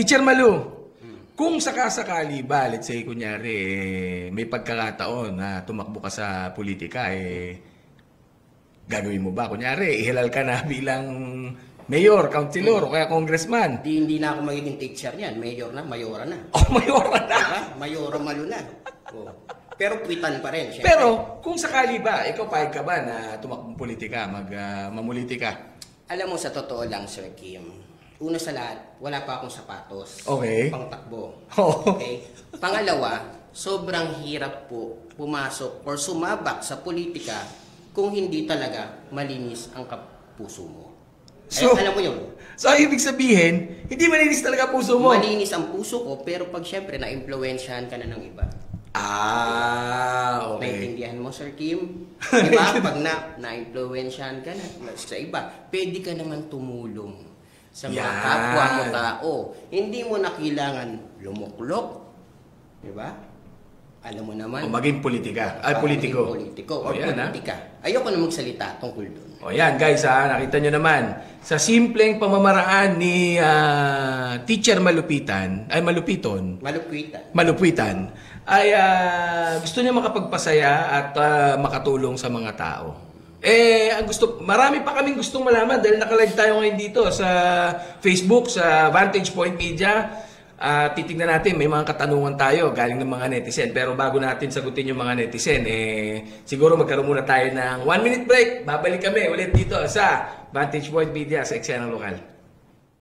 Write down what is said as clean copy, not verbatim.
Teacher Malu, kung sakasakali ba, let's say, kunyari, may pagkakataon na tumakbo ka sa politika, gagawin mo ba? Kunyari, ihilal ka na bilang mayor, councilor, o kaya congressman. Hindi na ako magiging teacher niyan. Mayor na, mayora na. Oh, mayora na! Diba? Mayora Malu na. Oh. Pero kwitan pa rin, syempre. Pero, kung sakali ba, ikaw pahig ka ba na tumakbong politika, mamolitika? Alam mo, sa totoo lang, Sir Kim, una sa lahat, wala pa akong sapatos. Okay. Pang takbo. Oh. Okay? Pangalawa, sobrang hirap po pumasok or sumabak sa politika kung hindi talaga malinis ang puso mo. So, alam mo yun? So, ibig sabihin, hindi malinis talaga puso mo? Malinis ang puso ko, pero pag syempre, na-influensyahan ka na ng iba. Okay. Naintindihan mo, Sir Kim? Diba? Pag na-influensyahan ka na sa iba, pwede ka naman tumulong sa mga kapwa mo tao. Hindi mo na kailangan lumuklok. Diba? Alam mo naman. O maging politika. Ay, politiko. Politiko or politika. Ayoko na magsalita tungkol doon. O yan guys, nakita nyo naman. Sa simpleng pamamaraan ni Teacher Malupitan, ay Malupiton. Malupitan. Ay gusto niya makapagpasaya at makatulong sa mga tao. Marami pa kaming gustong malaman dahil nakalive tayo ngayon dito sa Facebook, sa Vantage Point Media. Titignan natin, may mga katanungan tayo galing ng mga netizen. Pero bago natin sagutin yung mga netizen, siguro magkaroon muna tayo ng 1 minute break. Babalik kami ulit dito sa Vantage Point Media sa Eksena Lokal.